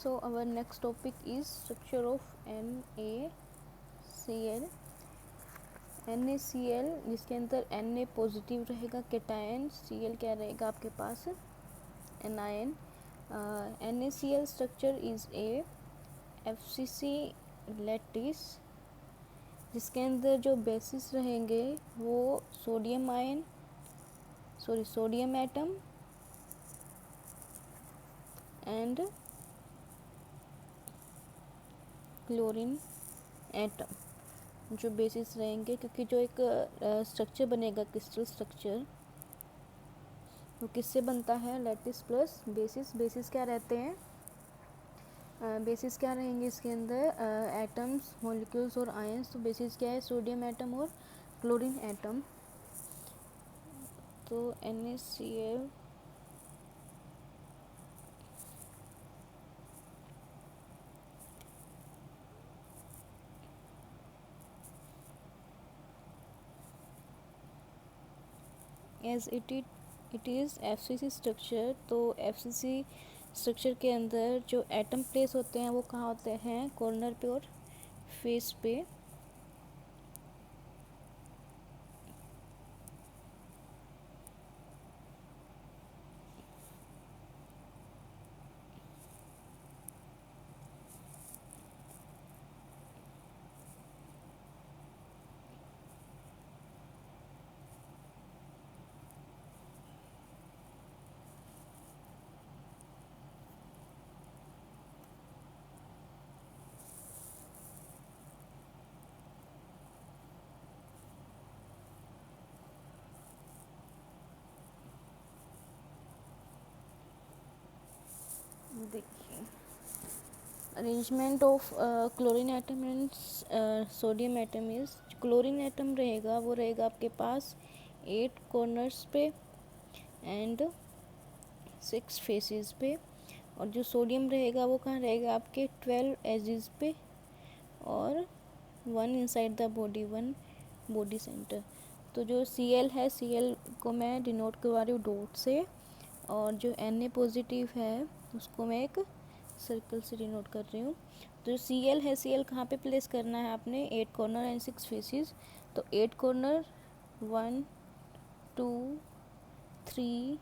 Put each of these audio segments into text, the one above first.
So our next topic is structure of NaCl. NaCl जिसके अंदर Na positive रहेगा cation, Cl क्या रहेगा आपके पास anion. NaCl structure is a FCC lattice जिसके अंदर जो बेसिस रहेंगे वो sodium atom and chlorine atom जो बेसिस रहेंगे, क्योंकि जो एक स्ट्रक्चर बनेगा क्रिस्टल स्ट्रक्चर वो किससे बनता है, लैटिस प्लस बेसिस. बेसिस क्या रहते हैं, बेसिस क्या रहेंगे इसके अंदर एटम्स, मॉलिक्यूल्स और आयंस. तो बेसिस क्या है, सोडियम एटम और क्लोरीन एटम. तो NaCl as it is FCC structure. तो FCC स्ट्रक्चर के अंदर जो एटम प्लेस होते हैं वो कहाँ होते हैं, कॉर्नर पे और फेस पे. देखिए arrangement of chlorine atom and sodium atom is, chlorine atom रहेगा वो रहेगा आपके पास 8 कॉर्नर्स पे एंड 6 फेसेस पे. और जो सोडियम रहेगा वो कहाँ रहेगा आपके 12 एजेस पे और 1 inside the body, 1 body centre. तो जो Cl है, Cl को मैं डिनोट करवा रही हूँ डॉट से, और जो Na पॉजिटिव है उसको मैं एक सर्कल से डिनोट कर रही हूँ. तो जो Cl है, Cl कहाँ पे प्लेस करना है आपने, 8 कॉर्नर एंड 6 फेसेस. तो 8 corner 1 2 3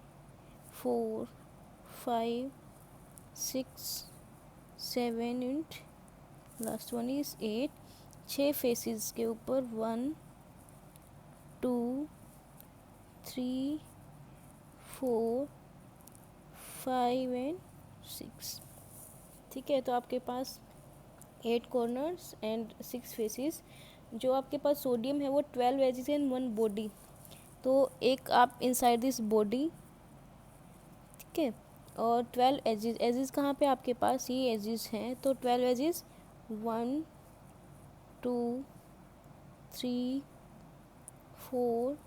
4 5 6 7 and last one is 8. 6 faces के ऊपर 1 2 3 4 5 एंड 6. ठीक है, तो आपके पास 8 कॉर्नर्स एंड 6 फेसेस. जो आपके पास सोडियम है वो 12 एजेस एंड 1 बॉडी. तो एक आप इनसाइड दिस बॉडी, ठीक है, और 12 एजेस. एजेस कहाँ पे आपके पास, ये एजेस हैं. तो 12 एजेस 1 2 3 4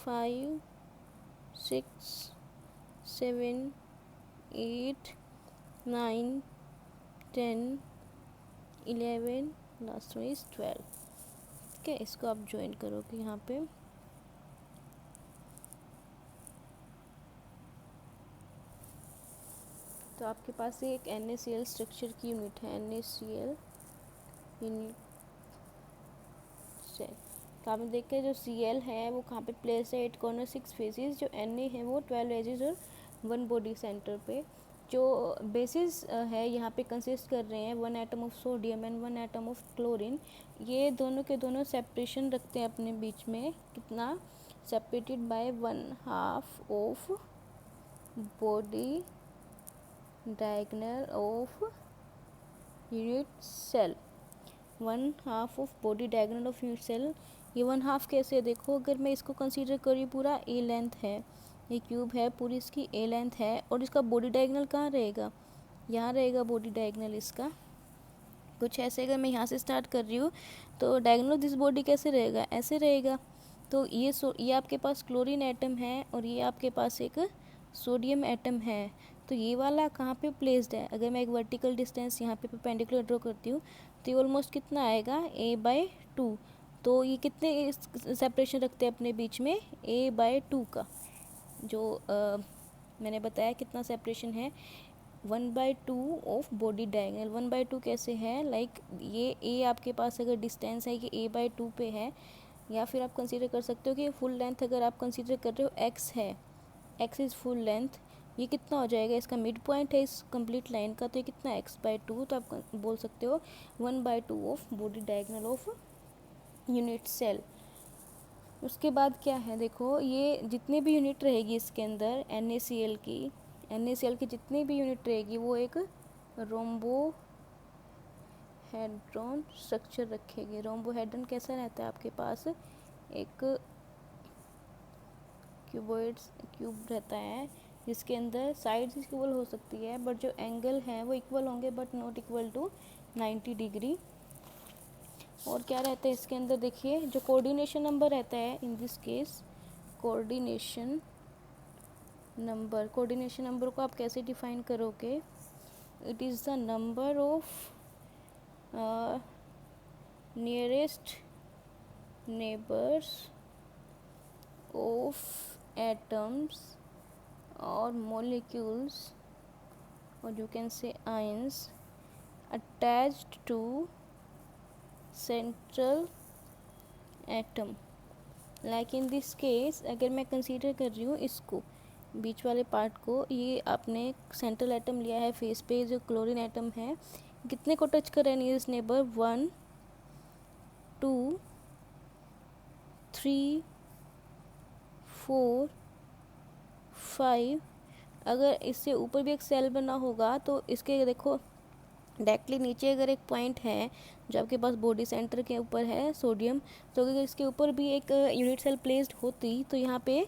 5 6 7 8 9 10 11 लास्ट में इज 12. ठीक है, इसको आप ज्वाइन करोगे यहाँ पे. तो आपके पास एक NaCl स्ट्रक्चर की यूनिट है, NaCl यूनिट सेल. तो आपने देखा जो Cl है वो कहाँ पे प्लेस है, 8 कॉर्नर 6 फेसेस. जो Na है वो 12 एजेस और 1 बॉडी सेंटर पे. जो बेसिस है यहाँ पे कंसिस्ट कर रहे हैं 1 atom of sodium and 1 atom of chlorine. ये दोनों के दोनों सेपरेशन रखते हैं अपने बीच में, कितना, separated by 1/2 of body diagonal of unit cell. 1/2 of body diagonal of unit cell. ये 1/2 कैसे है, देखो अगर मैं इसको कंसीडर करूँ, पूरा A लेंथ है, ये क्यूब है, पूरी इसकी A लेंथ है, और इसका बॉडी डायगोनल कहाँ रहेगा, यहाँ रहेगा बॉडी डायगोनल इसका. कुछ ऐसे अगर मैं यहाँ से स्टार्ट कर रही हूँ तो डायगोनल ऑफ दिस बॉडी कैसे रहेगा, ऐसे रहेगा. तो ये आपके पास क्लोरीन एटम है और ये आपके पास एक सोडियम एटम है. तो ये वाला कहाँ पे प्लेस्ड है, अगर मैं एक वर्टिकल डिस्टेंस यहाँ पे परपेंडिकुलर ड्रॉ करती हूँ तो ये ऑलमोस्ट कितना आएगा, A/2. तो ये कितने सेपरेशन रखते हैं अपने बीच में, A/2 का. जो मैंने बताया कितना सेपरेशन है, 1/2 ऑफ बॉडी डायगोनल। 1/2 कैसे है, लाइक ये ए आपके पास अगर डिस्टेंस है कि a/2 पे है, या फिर आप कंसीडर कर सकते हो कि फुल लेंथ अगर आप कंसीडर कर रहे हो x है, x इज़ फुल लेंथ, ये कितना हो जाएगा, इसका मिड पॉइंट है इस कंप्लीट लाइन का, तो ये कितना x/2, तो आप बोल सकते हो 1/2 of body diagonal of unit cell. उसके बाद क्या है, देखो ये जितनी भी यूनिट रहेगी इसके अंदर NaCl की जितनी भी यूनिट रहेगी वो एक रोम्बोहेड्रॉन स्ट्रक्चर रखेगी। रोम्बोहेड्रॉन कैसा रहता है आपके पास, एक क्यूब रहता है जिसके अंदर साइड्स इक्वल हो सकती है, बट जो एंगल है वो इक्वल होंगे but not equal to 90 degree. और क्या रहता है इसके अंदर, देखिए जो कोऑर्डिनेशन नंबर रहता है, in this case coordination number को आप कैसे डिफाइन करोगे, it is the number of nearest neighbours of atoms और molecules, or you can say ions, attached to central atom. Like in this case अगर मैं consider कर रही हूँ इसको, बीच वाले पार्ट को, ये आपने सेंट्रल एटम लिया है फेस पे, जो क्लोरीन एटम है, कितने को टच कर रहा है नियरेस्ट नेबर, 1 2 3 4 5। अगर इससे ऊपर भी एक सेल बना होगा तो इसके देखो डायरेक्टली नीचे अगर एक पॉइंट है जो आपके पास बॉडी सेंटर के ऊपर है सोडियम, तो अगर इसके ऊपर भी एक यूनिट सेल प्लेस्ड होती तो यहाँ पे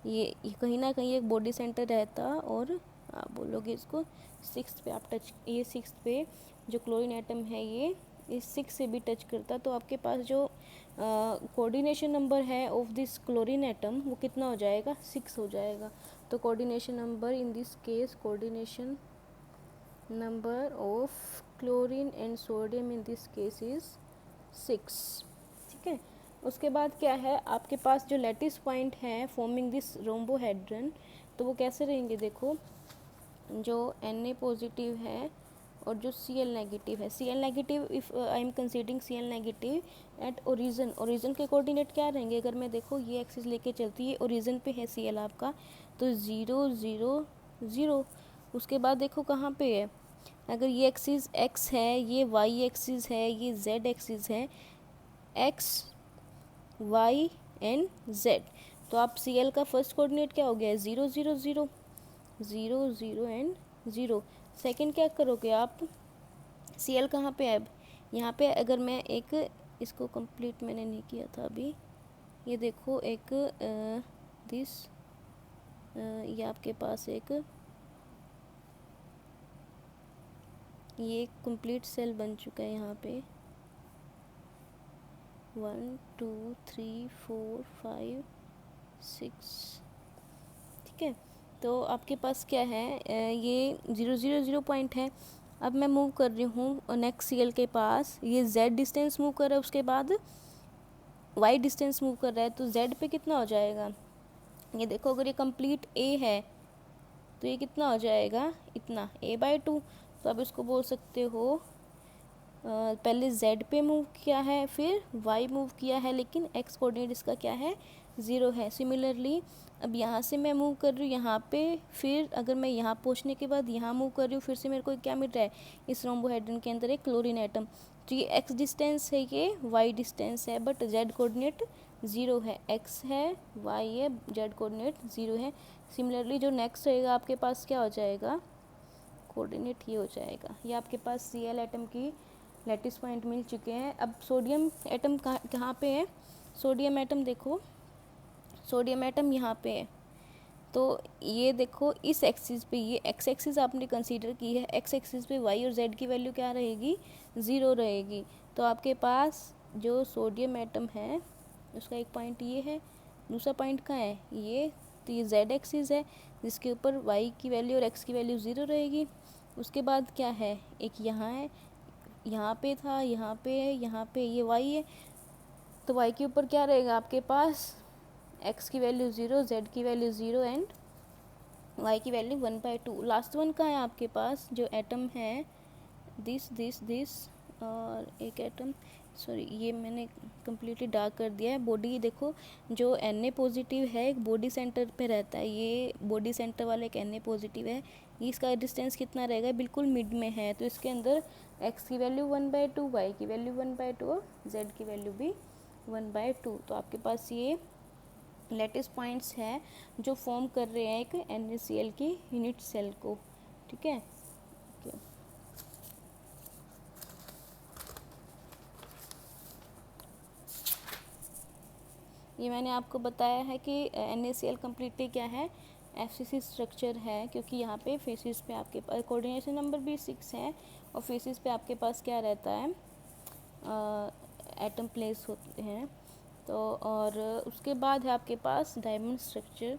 ये कहीं ना कहीं एक बॉडी सेंटर रहता, और आप बोलोगे इसको 6 पे आप टच, ये 6 पे जो क्लोरीन एटम है ये इस 6 से भी टच करता, तो आपके पास जो कोऑर्डिनेशन नंबर है ऑफ दिस क्लोरीन एटम वो कितना हो जाएगा, 6 हो जाएगा। तो coordination number in this case, coordination number of chlorine and sodium in this case is 6। ठीक है, उसके बाद क्या है आपके पास जो लैटिस पॉइंट है फॉर्मिंग दिस रोम्बोहेड्रन, तो वो कैसे रहेंगे, देखो जो Na पॉजिटिव है और जो Cl नेगेटिव है, Cl negative if I am considering Cl negative at origin के कोऑर्डिनेट क्या रहेंगे, अगर मैं देखो ये एक्सिस लेके चलती है, ओरिजिन पे है Cl आपका, तो 0 0 0। उसके बाद देखो कहाँ पे है, अगर ये एक्सिस x है, ये y एक्सिस है, ये z एक्सिस है, x y एंड z, तो आप Cl का फर्स्ट कोऑर्डिनेट क्या हो गया है, 0 0 0 0 0 एंड 0। सेकंड क्या करोगे आप, Cl कहाँ पे है, अब यहाँ पे अगर मैं एक इसको कंप्लीट मैंने नहीं किया था अभी, ये देखो एक दिस ये आपके पास एक ये कंप्लीट सेल बन चुका है यहाँ पे, 1 2 3 4 5 6। ठीक है, तो आपके पास क्या है, ये 0 0 0 पॉइंट है। अब मैं मूव कर रही हूँ नेक्स्ट Cl के पास, ये z डिस्टेंस मूव कर रहा है, उसके बाद y डिस्टेंस मूव कर रहा है, तो z पे कितना हो जाएगा, ये देखो अगर ये कंप्लीट a है तो ये कितना हो जाएगा, इतना a/2। तो आप इसको बोल सकते हो पहले z पे मूव किया है फिर y मूव किया है, लेकिन x कोऑर्डिनेट इसका क्या है, 0 है। सिमिलरली अब यहाँ से मैं मूव कर रही हूँ यहाँ पे, फिर अगर मैं यहाँ पहुँचने के बाद यहाँ मूव कर रही हूँ, फिर से मेरे को क्या मिल रहा है, इस रोम्बोहेड्रन के अंदर एक क्लोरीन एटम, तो ये x डिस्टेंस है, ये y डिस्टेंस है, बट z कोऑर्डिनेट 0 है, x है y है, z कोऑर्डिनेट 0 है। सिमिलरली जो नेक्स्ट रहेगा आपके पास क्या हो जाएगा, कोऑर्डिनेट ये हो जाएगा। ये आपके पास Cl एटम की लैटिस पॉइंट मिल चुके हैं। अब सोडियम एटम कहाँ पे है, सोडियम एटम देखो, सोडियम एटम यहाँ पे है, तो ये देखो इस एक्सिस पे, ये एक्स एक्सिस आपने कंसीडर की है, एक्स एक्सिस पे y और z की वैल्यू क्या रहेगी, 0 रहेगी। तो आपके पास जो सोडियम एटम है उसका एक पॉइंट ये है, दूसरा पॉइंट कहाँ है, ये, तो ये z एक्सिस है जिसके ऊपर y की वैल्यू और x की वैल्यू 0 रहेगी। उसके बाद क्या है, एक यहाँ है, यहाँ पे था, यहाँ पे है, यहाँ पे ये y है, तो y के ऊपर क्या रहेगा आपके पास, x की वैल्यू 0, z की वैल्यू 0 एंड y की वैल्यू 1/2। लास्ट वन का है आपके पास जो एटम है, दिस और एक एटम, सॉरी ये मैंने कम्प्लीटली डार्क कर दिया है। बॉडी देखो, जो Na पॉजिटिव है एक बॉडी सेंटर पे रहता है, ये बॉडी सेंटर वाला एक Na पॉजिटिव है, इसका डिस्टेंस कितना रहेगा, बिल्कुल मिड में है, तो इसके अंदर x की वैल्यू 1/2, y की वैल्यू 1/2 और z की वैल्यू भी 1/2। तो आपके पास ये लेटिस पॉइंट्स हैं जो फॉर्म कर रहे हैं एक NaCl की यूनिट सेल को, ठीक है। ये मैंने आपको बताया है कि NaCl कम्प्लीटली क्या है, FCC स्ट्रक्चर है, क्योंकि यहाँ पे फेसिस पे आपके पास कोऑर्डिनेशन नंबर भी 6 है और फेसिस पे आपके पास क्या रहता है, एटम प्लेस होते हैं। तो और उसके बाद है आपके पास डायमंड स्ट्रक्चर।